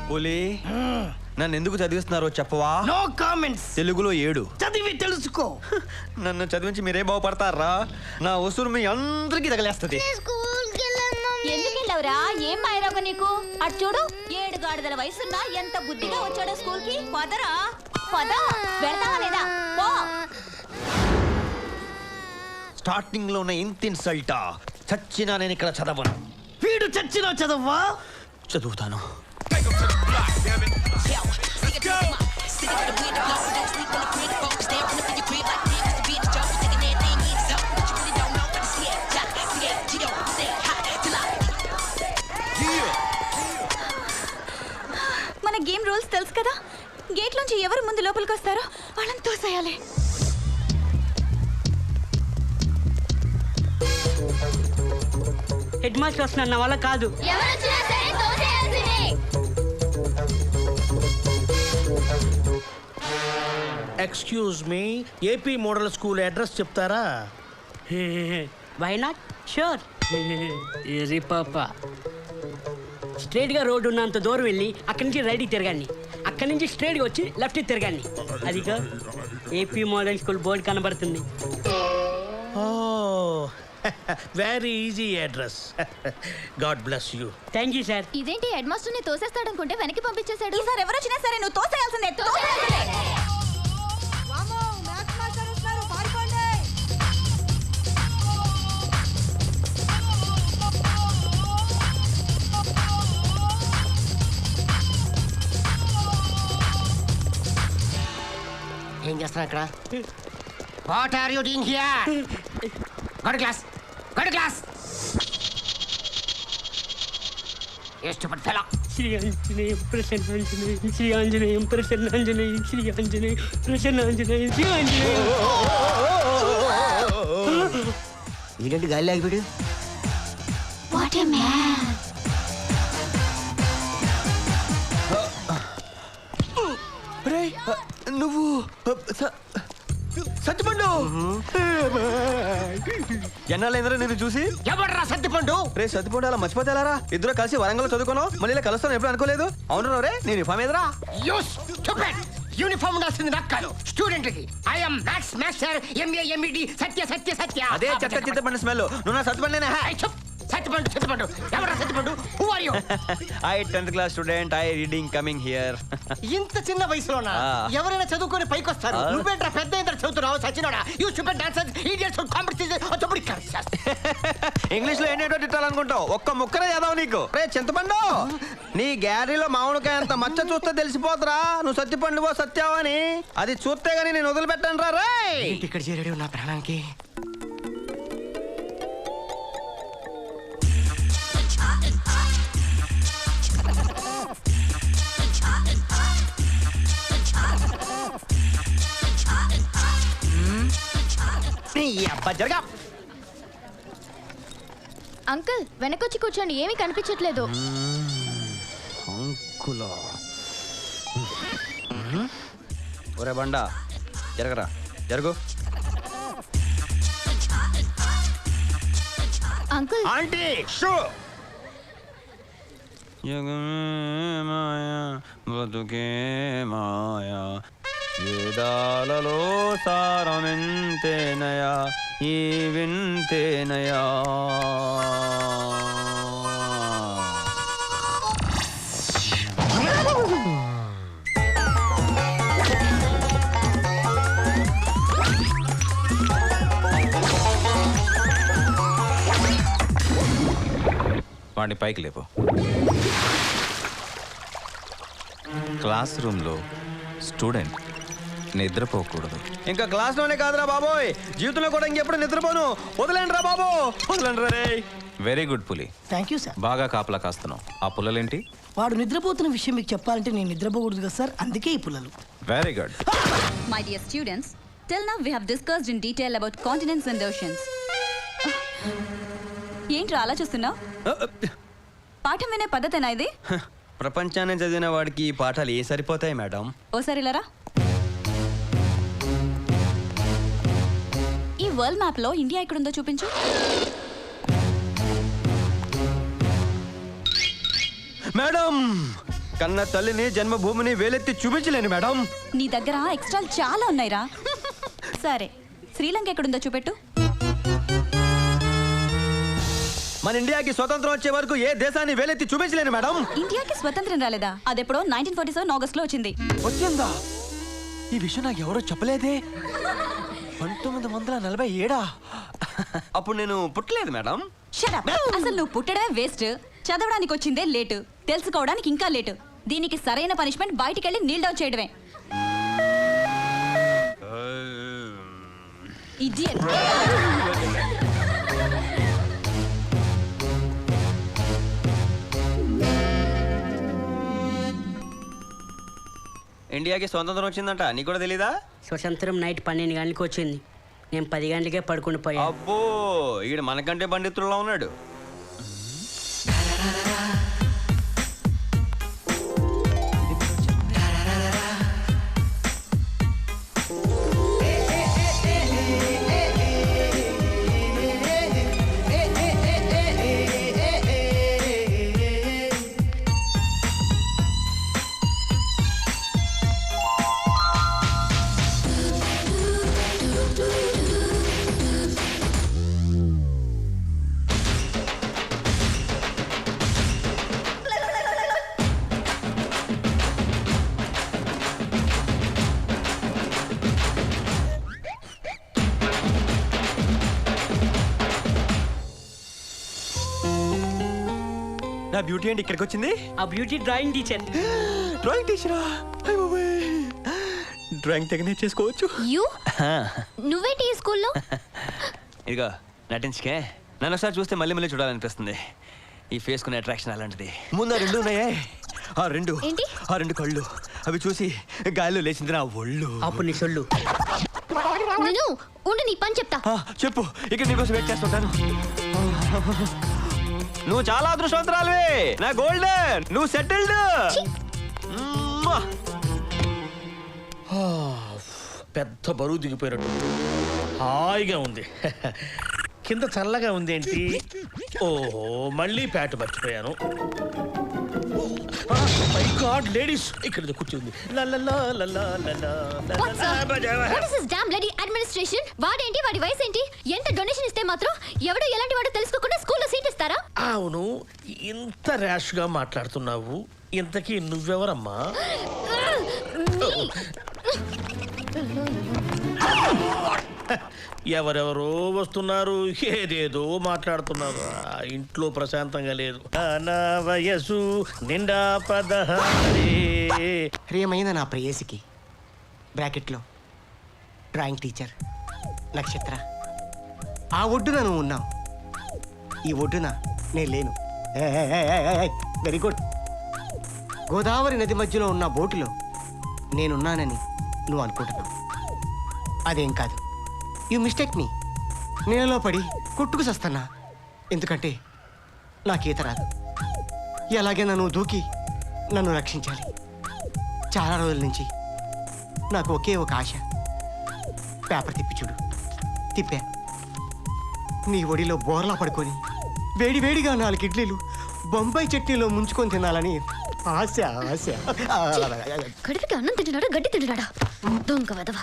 పులి నన్ను ఎందుకు చదివిస్తున్నారో చెప్పవా? No comments. తెలుగులో 7 చదివి తెలుసుకో. నన్ను చదివించి మీరే బాగుపడతారా? నా ఉసురు మీ అందరికీ తగలేస్తుంది. ఎందుకు వెళ్ళవురా? ఏం మాయరాగ నీకు? అటు చూడు, 7 గాడిదల వయసున్నా ఎంత బుద్ధిగా వచ్చాడో స్కూల్ కి. పదరా పద. వెళ్తావా లేదా? పో. స్టార్టింగ్ లో ఉన్న ఇంత ఇన్సల్టా? చచ్చినా నేను ఇక్కడ చదవను. వీడు చచ్చినా చదవ్వా? చదువుతాను. మన గేమ్ రూల్స్ తెలుసు కదా. గేట్ నుంచి ఎవరు ముందు లోపలికి వస్తారో వాళ్ళని తోసేయాలి. హెడ్ మాస్టర్ వస్తున్నా, నా వల్ల కాదు. Excuse me, AP model school address చెప్తారా? Why not? షూర్. ఈజీ పాప. స్ట్రైట్గా రోడ్డు ఉన్నంత దూరం వెళ్ళి అక్కడి నుంచి రైట్కి తిరగండి. అక్కడి నుంచి స్ట్రైట్గా వచ్చి లెఫ్ట్కి తిరగండి. అదిగో ఏపీ మోడల్ స్కూల్ బోర్డు కనబడుతుంది. Very easy address. God bless you. Thank you sir. ఇదేంటి హెడ్ మాస్టర్ ని తోసేస్తాడనుకుంటే వెనక్కి పంపించేశాడు. ఈసారి ఎవరు వచ్చినా సరే నువ్వు తోసేయాల్సిందే. ఏం చేస్తున్నా ఇక్కడ? What are you doing here? Go to class, go to class. ఏ స్టూపిడ్ ఫెలో. శ్రీ ఆంజనేయం ప్రసన్నాంజనేయం, శ్రీ ఆంజనేయం ప్రసన్నాంజనేయం, శ్రీ ఆంజనేయం ప్రసన్నాంజనేయం, శ్రీ ఆంజనేయం. ఏంటంటే గాలి ఆగిపోయాడు? What a man. నువ్వు సత్తిపండు. ఎన్నాళ్ళైందిరా నేను చూసి? ఎవడరా సత్తిపండు? రే సత్తిపండు అలా మర్చిపోతే ఎలారా? ఇద్దరు కలిసి వరంగల్ చదువుకున్నావు, మళ్ళీ ఇలా కలుస్తాను ఎప్పుడు అనుకోలేదు. అవును రే, నేను ఇఫామ్ ఎదురా. యూనిఫామ్ ఉండాల్సింది నాకు కాదు, స్టూడెంట్ కి. I'm maths master MA MEd Satya Satya Satya. అదే చెత్త చింతపండు స్మెల్. నువ్వు నా సత్తిపండునే. సత్తిపండు సత్తిపండు ఎవరా Sattipandu? Who are you? I 10th class student. I reading coming here. ఇంత చిన్న వయసులోనా ఎవరైనా చదువుకొని పైకి వస్తారు? నువ్వేంట్రా పెద్ద ఇంత చదువుతున్నావు? సచినోడా? You stupid dancers idiots competition. English లో ఏంటో తిట్టాలనుకుంటావు? ఒక్క ముక్కనే చదవవు నీకు. రే చింతపండు, నీ గ్యారీలో మామిడికాయ అంత మచ్చ చూస్తే తెలిసిపోతురా నువ్వు సత్తిపండువో సత్యావో అని. అది చూస్తే గానీ నేను వదిలిపెట్టాను రా. రే ఇక్కడ చేరాడు నా ప్రాణానికి. అంకుల్ వెనకొచ్చి కూర్చోండి, ఏమీ కనిపించట్లేదు. అంకులా. ఒరే బండా జరగరా, జరుగు. అంకుల్. Aunty shoe. మాయా బతుకే మాయా, వేదాలలో సారమెంతేనయా, ఈ వింతేనయా. వాడిని పైకి లేపు. క్లాస్ రూమ్లో స్టూడెంట్ నిద్రపోకూడదు. ఇంకా క్లాస్ లోనే కాదురా బాబోయ్, జీవితంలో కూడా ఇంకెప్పుడు నిద్రపోను. వదిలేండి రా బాబు, వదిలేండి రే. వెరీ గుడ్ పులి. Thank you sir. బాగా కాపలా కాస్తున్నావు. ఆ పుల్లలేంటి? వాడు నిద్రపోతున్న విషయం మీకు చెప్పాలంటే నేను నిద్రపోకూడదు కదా సార్, అందుకే ఈ పుల్లలు. Very good. My dear students, Till now we have discussed in detail about continents and oceans. ఏంట్రా అలా చూస్తున్నావు? పాఠం వినే పద్ధతేనా ఇది? ప్రపంచాన్ని చదివిన వాడికి ఈ పాఠాలు ఏ సరిపోతాయి మేడం? ఓసారి ఇలా రా. ఈ వరల్డ్ మ్యాప్ లో ఇండియా ఎక్కడుందో చూపించు. మేడం, కన్న తల్లిని జన్మభూమిని వేలెత్తి చూపించలేను మేడం. నీ దగ్గర ఎక్స్ట్రాలు చాలా ఉన్నాయిరా. సరే, శ్రీలంక ఎక్కడుందో చూపెట్టు. మన ఇండియాకి స్వతంత్రం వచ్చే వరకు ఏ దేశాన్ని వేలెత్తి చూపించలేను మేడం. ఇండియాకి స్వతంత్రం రాలేదా? అదెప్పుడో 1947 ఆగస్ట్ లో వచ్చింది. వచ్చిందా? ఈ విషయం నాకు ఎవరో చెప్పలేదే. 1947 అప్పుడు నేను పుట్టలేదు మేడం. Shut up. అసలు నువ్వు పుట్టడమే వేస్ట్. చదవడానికి వచ్చిందే లేటు, తెలుసుకోవడానికి ఇంకా లేటు. దీనికి సరైన పనిష్మెంట్ బయటికెళ్ళి నీల్ డౌన్ చేయడమే. Idiot. ఇండియాకి స్వతంత్రం వచ్చిందంట, నీకు కూడా తెలీదా? స్వతంత్రం నైట్ 12 గంటలకు వచ్చింది. నేను 10 గంటలకే పడుకుని పోయా. అబ్బో, ఈడు మనకంటే పండితుల్లో ఉన్నాడు. నా బ్యూటీ ఏంటి ఇక్కడికి వచ్చింది? ఆ బ్యూటీ డ్రాయింగ్ టీచర్. డ్రాయింగ్ టీచరా? డ్రాయింగ్ తెగ నేర్చేసుకోవచ్చు. నువ్వేంటి ఈ స్కూల్లో? ఇదిగో నటించుకే. నన్ను ఒకసారి చూస్తే మళ్ళీ మళ్ళీ చూడాలనిపిస్తుంది. ఈ ఫేస్ కునే అట్రాక్షన్ అలాంటిది. ముందు ఆ రెండు ఉన్నాయే, ఆ రెండు కళ్ళు, అవి చూసి గాలిలో లేచింది నా ఒళ్ళు. అప్పుడు నీ సొల్లు. నేను ఉండు, నీ పని చెప్తా. చెప్పు, ఇక్కడ నీకోసం వెయిట్ చేస్తుంటాను. నువ్వు చాలా అదృష్టవంతురాలివి, నా గోల్డెన్. నువ్వు సెటిల్డ్. పెద్ద బరువు దిగిపోయినట్టు హాయిగా ఉంది. కింద చల్లగా ఉంది ఏంటి? ఓహో, మళ్ళీ ప్యాట్ మర్చిపోయాను. మై గాడ్, లేడీస్ ఇక్కడ కూర్చుంది. వాడేంటి, వాడి వయసు ఏంటి? ఎంత డొనేషన్ ఇస్తే మాత్రం ఎవడు ఎలాంటి వాడు తెలుసుకోకుండా స్కూల్లో సీట్ ఇస్తారా? అవును, ఇంత ర్యాష్ గా మాట్లాడుతున్నావు. ఇంతకీ నువ్వెవరమ్మా? ఎవరెవరో వస్తున్నారు, ఏదేదో మాట్లాడుతున్నారు. ఇంట్లో ప్రశాంతంగా లేదు. నా వయసు నిండా 16. ప్రియమైన నా ప్రేయసికి బ్రాకెట్లో డ్రాయింగ్ టీచర్ నక్షత్ర. ఆ ఒడ్డున నువ్వు ఉన్నావు, ఈ ఒడ్డున నేను లేను. Very good. గోదావరి నది మధ్యలో ఉన్న బోటులో నేనున్నానని నువ్వు అనుకుంటున్నావు. అదేం కాదు, యూ మిస్టేక్ మీ. నీళ్ళలో పడి కొట్టుకు చస్తున్నా, ఎందుకంటే నాకు ఈత రాదు. ఎలాగైనా నువ్వు దూకి నన్ను రక్షించాలి. చాలా రోజుల నుంచి నాకు ఒకే ఒక ఆశ. పేపర్ తిప్పి చూడు. తిప్పా. నీ ఒడిలో బోర్లా పడుకొని వేడివేడిగా 4 ఇడ్లీలు బొంబాయి చట్నీలో ముంచుకొని తినాలని ఆశ. కడుపుకి అన్నం తింటున్నాడా, గడ్డి తింటున్నాడా? దొంగ వెధవ.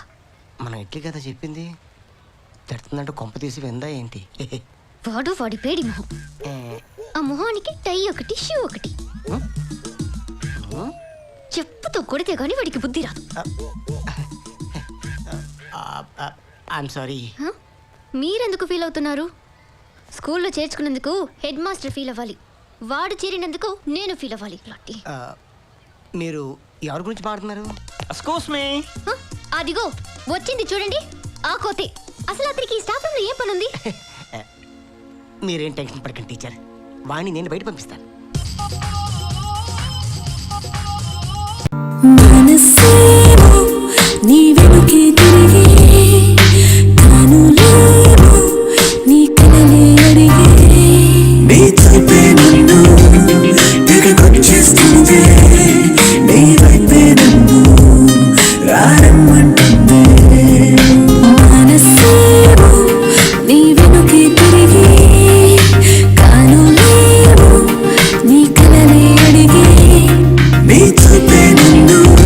మనం ఇడ్లీ కదా చెప్పింది, తిడుతుందంటూ కొంప తీసి విందా ఏంటి? వాడు వాడి పేడి మొహం. ఆ మొహానికి టై ఒకటి, షూ ఒకటి. చెప్పుతో కొడితే గాని వాడికి బుద్ధి రాదు. I'm sorry. మీరెందుకు ఫీల్ అవుతున్నారు? స్కూల్లో చేర్చుకున్నందుకు హెడ్ మాస్టర్ ఫీల్ అవ్వాలి, వాడు చేరినందుకు నేను ఫీల్ అవ్వాలి. మీరు ఎవరి గురించి మాట్లాడుతున్నారు? Excuse me. అదిగో వచ్చింది చూడండి, ఆ కోతే. అసలు అతనికి ఈ స్టాఫ్ రూమ్లో ఏం పని ఉంది? మీరేం టెన్షన్ పడకండి టీచర్, వాణ్ణి నేను బయట పంపిస్తాను. మనసేమో నీవే